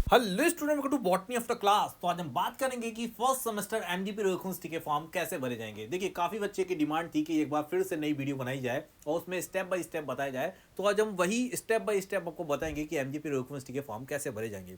Hello student, welcome to botany after class. तो आज हम बात करेंगे कि फर्स्ट सेमेस्टर एमजीपी रोखुंस्टी के फॉर्म कैसे भरे जाएंगे। देखिए, काफ़ी बच्चे की डिमांड थी कि एक बार फिर से नई वीडियो बनाई जाए और उसमें स्टेप बाय स्टेप बताया जाए। तो आज हम वही स्टेप बाय स्टेप आपको बताएंगे कि एमजीपी रोखुंस्टी के फॉर्म कैसे भरे जाएंगे।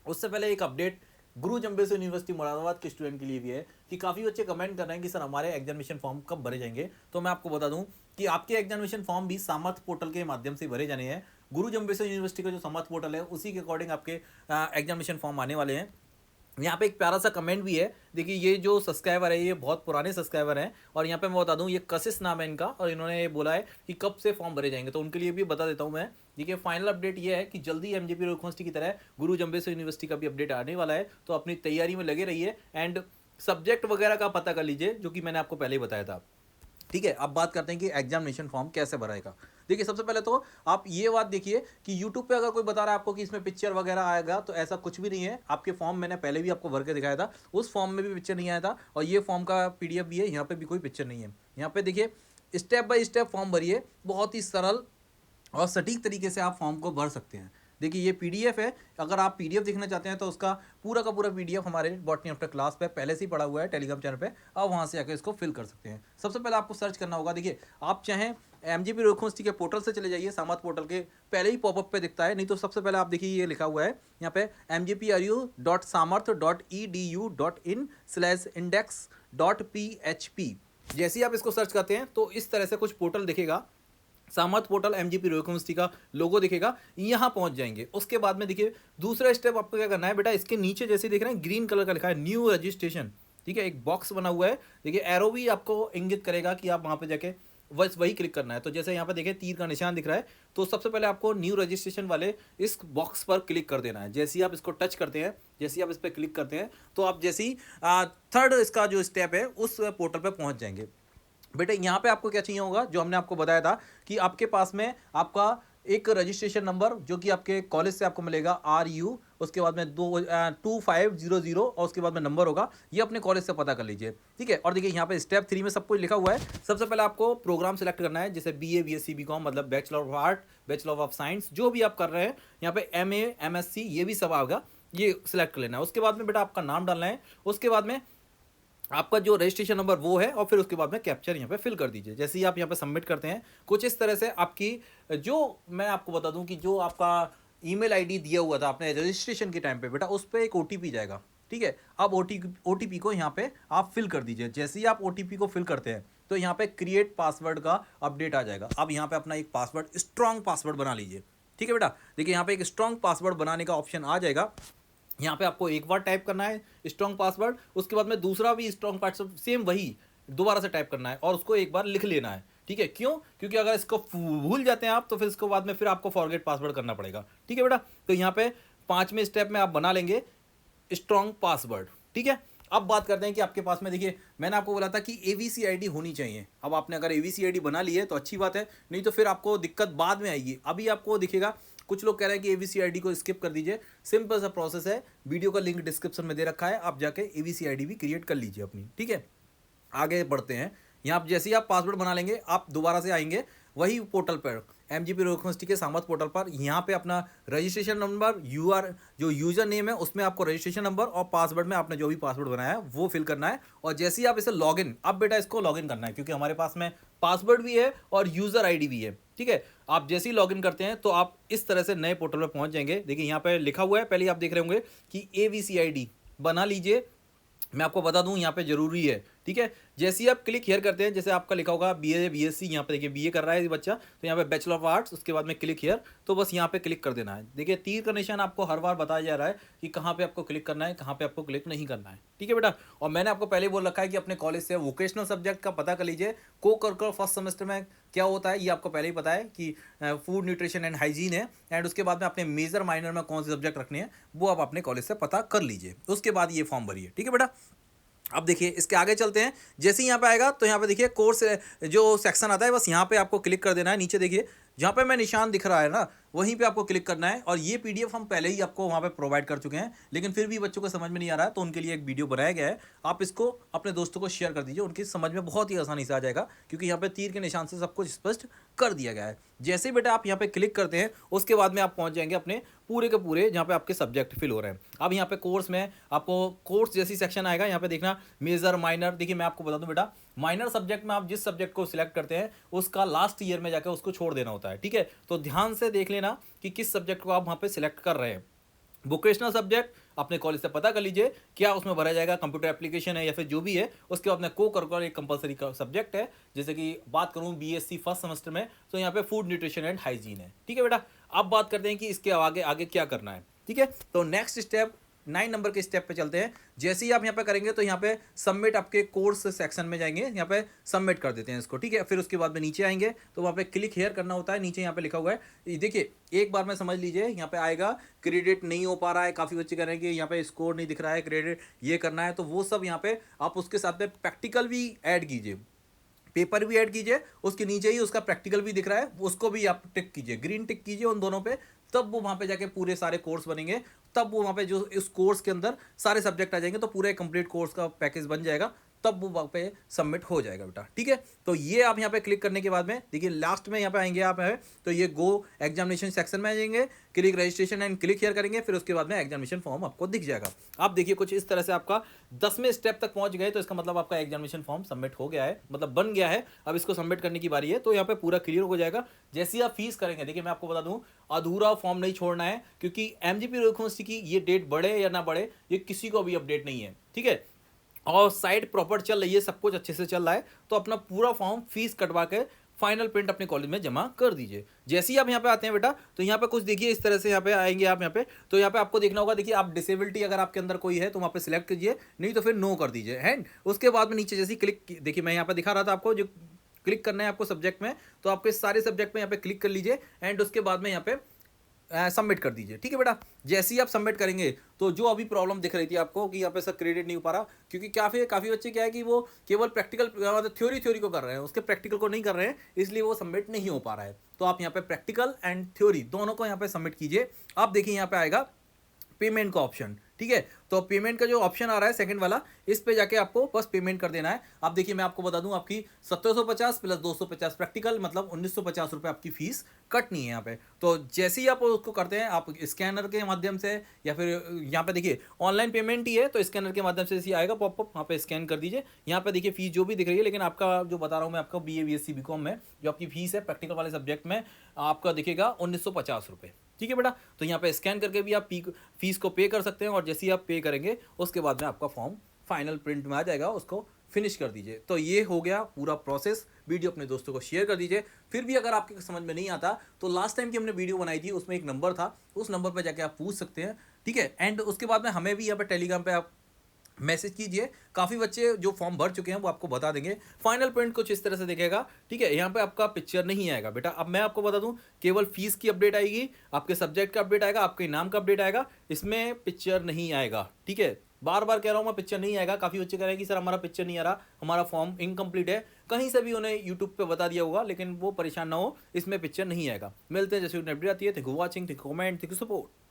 उससे पहले एक अपडेट गुरु जम्बेसो यूनिवर्सिटी मुरादाबाद के स्टूडेंट के लिए भी है कि काफ़ी बच्चे कमेंट कर रहे हैं कि सर हमारे एग्जामिनेशन फॉर्म कब भरे जाएंगे। तो मैं आपको बता दूं कि आपके एग्जामिनेशन फॉर्म भी सामर्थ पोर्टल के माध्यम से भरे जाने हैं। गुरु जम्बेसो यूनिवर्सिटी का जो सामर्थ पोर्टल है उसी के अकॉर्डिंग आपके एग्जामिनेशन फॉर्म आने वाले हैं। यहाँ पे एक प्यारा सा कमेंट भी है। देखिए, ये जो सब्सक्राइबर है ये बहुत पुराने सब्सक्राइबर हैं और यहाँ पे मैं बता दूँ ये कशिश नाम है इनका और इन्होंने ये बोला है कि कब से फॉर्म भरे जाएंगे, तो उनके लिए भी बता देता हूँ मैं। देखिए, फाइनल अपडेट ये है कि जल्दी एमजेपी यूनिवर्सिटी की तरह गुरु जम्बेसो यूनिवर्सिटी का भी अपडेट आने वाला है। तो अपनी तैयारी में लगे रहिए एंड सब्जेक्ट वगैरह का पता कर लीजिए, जो कि मैंने आपको पहले ही बताया था। ठीक है, अब बात करते हैं कि एग्जामिनेशन फॉर्म कैसे भराएगा। देखिए, सबसे पहले तो आप ये बात देखिए कि यूट्यूब पे अगर कोई बता रहा है आपको कि इसमें पिक्चर वगैरह आएगा, तो ऐसा कुछ भी नहीं है। आपके फॉर्म मैंने पहले भी आपको भर के दिखाया था, उस फॉर्म में भी पिक्चर नहीं आया था और ये फॉर्म का पीडीएफ भी है, यहाँ पे भी कोई पिक्चर नहीं है। यहाँ पे देखिए, स्टेप बाय स्टेप फॉर्म भरिए, बहुत ही सरल और सटीक तरीके से आप फॉर्म को भर सकते हैं। देखिए, ये पीडीएफ है। अगर आप पीडीएफ देखना चाहते हैं तो उसका पूरा का पूरा पीडीएफ हमारे बॉटनी आफ्टर क्लास पे पहले से ही पड़ा हुआ है टेलीग्राम चैनल पे। आप वहाँ से आकर इसको फिल कर सकते हैं। सबसे पहले आपको सर्च करना होगा। देखिए, आप चाहें एमजीपी यूनिवर्सिटी के पोर्टल से चले जाइए, सामर्थ पोर्टल के पहले ही पॉपअप पे दिखता है। नहीं तो सबसे पहले आप देखिए, ये लिखा हुआ है यहाँ पे mgpru.samarth.edu.in/index.php। जैसे ही आप इसको सर्च करते हैं तो इस तरह से कुछ पोर्टल दिखेगा। सामर्थ पोर्टल एमजीपी यूनिवर्सिटी का लोगो दिखेगा, यहाँ पहुंच जाएंगे। उसके बाद में देखिए, दूसरा स्टेप आपको क्या करना है बेटा, इसके नीचे जैसे देख रहे हैं ग्रीन कलर का लिखा है न्यू रजिस्ट्रेशन। ठीक है, एक बॉक्स बना हुआ है। देखिए, एरो भी आपको इंगित करेगा कि आप वहाँ पे जाके बस वही क्लिक करना है। तो जैसे यहाँ पे देखिए तीर का निशान दिख रहा है, तो सबसे पहले आपको न्यू रजिस्ट्रेशन वाले इस बॉक्स पर क्लिक कर देना है। जैसे ही आप इसको टच करते हैं, जैसे ही आप इस पर क्लिक करते हैं, तो आप जैसे ही थर्ड इसका जो स्टेप है उस पोर्टल पर पहुँच जाएंगे। बेटे, यहाँ पे आपको क्या चाहिए होगा, जो हमने आपको बताया था कि आपके पास में आपका एक रजिस्ट्रेशन नंबर जो कि आपके कॉलेज से आपको मिलेगा RU, उसके बाद में 2500 और उसके बाद में नंबर होगा, ये अपने कॉलेज से पता कर लीजिए। ठीक है, और देखिए यहाँ पे स्टेप 3 में सब कुछ लिखा हुआ है। सबसे पहले आपको प्रोग्राम सेलेक्ट करना है, जैसे BA BSc BCom मतलब bachelor of art, bachelor of science, जो भी आप कर रहे हैं। यहाँ पे MA MSc ये भी सब आएगा, ये सिलेक्ट कर लेना है। उसके बाद में बेटा आपका नाम डालना है, उसके बाद में आपका जो रजिस्ट्रेशन नंबर वो है, और फिर उसके बाद में कैप्चर यहाँ पे फिल कर दीजिए। जैसे ही आप यहाँ पे सबमिट करते हैं, कुछ इस तरह से आपकी जो मैं आपको बता दूं कि जो आपका ईमेल आईडी दिया हुआ था आपने रजिस्ट्रेशन के टाइम पे बेटा, उस पर एक OTP जाएगा। ठीक है, अब OTP को यहाँ पे आप फिल कर दीजिए। जैसे ही आप OTP को फिल करते हैं तो यहाँ पे क्रिएट पासवर्ड का अपडेट आ जाएगा। अब यहाँ पे अपना एक पासवर्ड, स्ट्रॉन्ग पासवर्ड बना लीजिए। ठीक है बेटा, देखिए यहाँ पे एक स्ट्रॉन्ग पासवर्ड बनाने का ऑप्शन आ जाएगा। यहाँ पे आपको एक बार टाइप करना है स्ट्रॉन्ग पासवर्ड, उसके बाद में दूसरा भी स्ट्रॉन्ग पासवर्ड सेम वही दोबारा से टाइप करना है और उसको एक बार लिख लेना है। ठीक है, क्यों? क्योंकि अगर इसको भूल जाते हैं आप तो फिर इसको बाद में फिर आपको फॉरगेट पासवर्ड करना पड़ेगा। ठीक है बेटा, तो यहाँ पे 5वें स्टेप में आप बना लेंगे स्ट्रॉन्ग पासवर्ड। ठीक है, अब बात करते हैं कि आपके पास में देखिए, मैंने आपको बोला था कि ABC ID होनी चाहिए। अब आपने अगर ABC ID बना ली है तो अच्छी बात है, नहीं तो फिर आपको दिक्कत बाद में आएगी। अभी आपको दिखेगा, कुछ लोग कह रहे हैं कि ABC ID को स्किप कर दीजिए। सिंपल सा प्रोसेस है, वीडियो का लिंक डिस्क्रिप्शन में दे रखा है, आप जाके ABC ID भी क्रिएट कर लीजिए अपनी। ठीक है, आगे बढ़ते हैं। यहाँ जैसे ही आप पासवर्ड बना लेंगे, आप दोबारा से आएंगे वही पोर्टल पर, एमजीपी यूनिवर्सिटी के सामर्थ पोर्टल पर। यहाँ पे अपना रजिस्ट्रेशन नंबर, जो यूजर नेम है उसमें आपको रजिस्ट्रेशन नंबर और पासवर्ड में आपने जो भी पासवर्ड बनाया है वो फिल करना है। और जैसे ही आप इसे लॉगिन, अब बेटा इसको लॉगिन करना है क्योंकि हमारे पास में पासवर्ड भी है और यूजर ID भी है। ठीक है, आप जैसे ही लॉगिन करते हैं तो आप इस तरह से नए पोर्टल पर पहुंच जाएंगे। देखिए, यहाँ पे लिखा हुआ है, पहले आप देख रहे होंगे कि ABC ID बना लीजिए। मैं आपको बता दूं यहाँ पे जरूरी है। ठीक है, जैसे ही आप क्लिक हियर करते हैं, जैसे आपका लिखा होगा BA BSc, यहाँ पे देखिए BA कर रहा है ये बच्चा, तो यहाँ पे बैचलर ऑफ आर्ट्स, उसके बाद में क्लिक हियर, तो बस यहाँ पे क्लिक कर देना है। देखिए, तीर का निशान आपको हर बार बताया जा रहा है कि कहाँ पे आपको क्लिक करना है, कहाँ पे आपको क्लिक नहीं करना है। ठीक है बेटा, और मैंने आपको पहले बोल रखा है कि अपने कॉलेज से वोकेशनल सब्जेक्ट का पता कर लीजिए। को फर्स्ट सेमेस्टर में क्या होता है ये आपको पहले ही पता है कि फूड न्यूट्रिशन एंड हाइजीन है, एंड उसके बाद में अपने मेजर माइनर में कौन से सब्जेक्ट रखने हैं वो आप अपने कॉलेज से पता कर लीजिए। उसके बाद ये फॉर्म भरिए। ठीक है बेटा, अब देखिए इसके आगे चलते हैं। जैसे ही यहाँ पे आएगा तो यहाँ पे देखिए कोर्स जो सेक्शन आता है, बस यहाँ पे आपको क्लिक कर देना है। नीचे देखिए जहाँ पे मैं निशान दिख रहा है ना, वहीं पे आपको क्लिक करना है। और ये पीडीएफ हम पहले ही आपको वहाँ पे प्रोवाइड कर चुके हैं, लेकिन फिर भी बच्चों को समझ में नहीं आ रहा है तो उनके लिए एक वीडियो बनाया गया है। आप इसको अपने दोस्तों को शेयर कर दीजिए, उनकी समझ में बहुत ही आसानी से आ जाएगा, क्योंकि यहाँ पे तीर के निशान से सब कुछ स्पष्ट कर दिया गया है। जैसे ही बेटा आप यहाँ पे क्लिक करते हैं, उसके बाद में आप पहुँच जाएंगे अपने पूरे के पूरे जहाँ पे आपके सब्जेक्ट फिल हो रहे हैं। अब यहाँ पे कोर्स में आपको कोर्स जैसी सेक्शन आएगा, यहाँ पे देखना मेजर माइनर। देखिए मैं आपको बता दूं बेटा, माइनर सब्जेक्ट में आप जिस सब्जेक्ट को सिलेक्ट करते हैं उसका लास्ट ईयर में जाकर उसको छोड़ देना होता है, ठीक है। तो ध्यान से देख लेना कि किस सब्जेक्ट को आप वहाँ पे सिलेक्ट कर रहे हैं। वोकेशनल सब्जेक्ट अपने कॉलेज से पता कर लीजिए क्या उसमें भरा जाएगा, कंप्यूटर एप्लीकेशन है या फिर जो भी है। उसके बाद में को करिकुलर एक कंपलसरी का सब्जेक्ट है। जैसे कि बात करूं बीएससी फर्स्ट सेमेस्टर में, तो यहाँ पे फूड न्यूट्रिशन एंड हाइजीन है, ठीक है बेटा। अब बात करते हैं कि इसके आगे आगे क्या करना है, ठीक है। तो नेक्स्ट स्टेप 9 नंबर के स्टेप पे चलते हैं। जैसे ही आप यहाँ पे करेंगे तो यहाँ पे सबमिट आपके कोर्स सेक्शन में जाएंगे, यहाँ पे सबमिट कर देते हैं इसको, ठीक है। फिर उसके बाद में नीचे आएंगे तो वहाँ पे क्लिक हेयर करना होता है। नीचे यहाँ पे लिखा हुआ है, देखिए एक बार में समझ लीजिए, यहाँ पे आएगा क्रेडिट नहीं हो पा रहा है। काफ़ी बच्चे कह रहे हैं कि यहाँ पे स्कोर नहीं दिख रहा है, क्रेडिट ये करना है, तो वो सब यहाँ पे आप उसके साथ में प्रैक्टिकल भी ऐड कीजिए, पेपर भी ऐड कीजिए। उसके नीचे ही उसका प्रैक्टिकल भी दिख रहा है, उसको भी आप टिक कीजिए, ग्रीन टिक कीजिए उन दोनों पे। तब वो वहाँ पे जाके पूरे सारे कोर्स बनेंगे, तब वो वहाँ पे जो इस कोर्स के अंदर सारे सब्जेक्ट आ जाएंगे, तो पूरे कंप्लीट कोर्स का पैकेज बन जाएगा। तब वो वहाँ पे सबमिट हो जाएगा बेटा, ठीक है। तो ये आप यहाँ पे क्लिक करने के बाद में देखिए लास्ट में यहाँ पे आएंगे आप है, तो ये गो एग्जामिनेशन सेक्शन में आ जाएंगे, click registration and click here करेंगे, फिर उसके बाद में एग्जामिनेशन फॉर्म आपको दिख जाएगा। आप देखिए कुछ इस तरह से आपका 10वें स्टेप तक पहुंच गए, तो इसका मतलब आपका एग्जामिनेशन फॉर्म सबमिट हो गया है, मतलब बन गया है। अब इसको सबमिट करने की बारी है, तो यहाँ पे पूरा क्लियर हो जाएगा। जैसे ही आप फीस करेंगे, देखिए मैं आपको बता दूं, अधूरा फॉर्म नहीं छोड़ना है, क्योंकि एमजीपी यूनिवर्सिटी की ये डेट बढ़े या ना बढ़े, ये किसी को भी अपडेट नहीं है, ठीक है। और साइट प्रॉपर चल रही है, सब कुछ अच्छे से चल रहा है, तो अपना पूरा फॉर्म फीस कटवा के फाइनल प्रिंट अपने कॉलेज में जमा कर दीजिए। जैसे ही आप यहाँ पे आते हैं बेटा, तो यहाँ पे कुछ देखिए इस तरह से यहाँ पे आएंगे आप यहाँ पे, तो यहाँ पे आपको देखना होगा, देखिए आप डिसेबिलिटी अगर आपके अंदर कोई है तो वहाँ पे सिलेक्ट कीजिए, नहीं तो फिर नो कर दीजिए है। उसके बाद में नीचे जैसे क्लिक, देखिए मैं यहाँ पे दिखा रहा था आपको, जो क्लिक करना है आपको सब्जेक्ट में, तो आपके सारे सब्जेक्ट में यहाँ पे क्लिक कर लीजिए एंड उसके बाद में यहाँ पे सबमिट कर दीजिए, ठीक है बेटा। जैसे ही आप सबमिट करेंगे, तो जो अभी प्रॉब्लम दिख रही थी आपको कि यहाँ पे सर क्रेडिट नहीं हो पा रहा, क्योंकि काफ़ी बच्चे क्या है कि वो केवल प्रैक्टिकल मतलब थ्योरी को कर रहे हैं, उसके प्रैक्टिकल को नहीं कर रहे हैं, इसलिए वो सबमिट नहीं हो पा रहा है। तो आप यहाँ पे प्रैक्टिकल एंड थ्योरी दोनों को यहाँ पे सबमिट कीजिए। आप देखिए यहाँ पे आएगा पेमेंट का ऑप्शन, ठीक है। तो पेमेंट का जो ऑप्शन आ रहा है सेकंड वाला, इस पे जाके आपको बस पेमेंट कर देना है। अब देखिए मैं आपको बता दूं, आपकी 1750 प्लस 250 प्रैक्टिकल, मतलब 1950 रुपये आपकी फीस कटनी है यहाँ पे। तो जैसे ही आप उसको करते हैं, आप स्कैनर के माध्यम से या फिर यहाँ पे देखिए ऑनलाइन पेमेंट ही है, तो स्कैनर के माध्यम से आएगा पॉपअप, वहाँ पे स्कैन कर दीजिए। यहाँ पे देखिए फीस जो भी दिख रही है, लेकिन आपका जो बता रहा हूँ मैं आपका BA BSc BCom में जो आपकी फीस है प्रैक्टिकल वाले सब्जेक्ट में, आपका दिखेगा 1950 रुपये, ठीक है बेटा। तो यहाँ पे स्कैन करके भी आप फीस को पे कर सकते हैं, और जैसे ही आप पे करेंगे उसके बाद में आपका फॉर्म फाइनल प्रिंट में आ जाएगा, उसको फिनिश कर दीजिए। तो ये हो गया पूरा प्रोसेस। वीडियो अपने दोस्तों को शेयर कर दीजिए। फिर भी अगर आपके समझ में नहीं आता, तो लास्ट टाइम की हमने वीडियो बनाई थी, उसमें एक नंबर था, उस नंबर पर जाके आप पूछ सकते हैं, ठीक है। एंड उसके बाद में हमें भी यहाँ पर टेलीग्राम पे आप मैसेज कीजिए। काफ़ी बच्चे जो फॉर्म भर चुके हैं वो आपको बता देंगे। फाइनल प्रिंट कुछ इस तरह से दिखेगा, ठीक है। यहाँ पे आपका पिक्चर नहीं आएगा बेटा। अब मैं आपको बता दूं, केवल फीस की अपडेट आएगी, आपके सब्जेक्ट का अपडेट आएगा, आपके नाम का अपडेट आएगा, इसमें पिक्चर नहीं आएगा, ठीक है। बार बार कह रहा हूँ मैं, पिक्चर नहीं आएगा। काफ़ी बच्चे कह रहे हैं कि सर हमारा पिक्चर नहीं आ रहा, हमारा फॉर्म इनकम्प्लीट है। कहीं से भी उन्हें यूट्यूब पे बता दिया होगा, लेकिन वो परेशान ना हो, इसमें पिक्चर नहीं आएगा। मिलते हैं जैसे अपडेट आती है। Thank you watching, thank you comment, thank you support.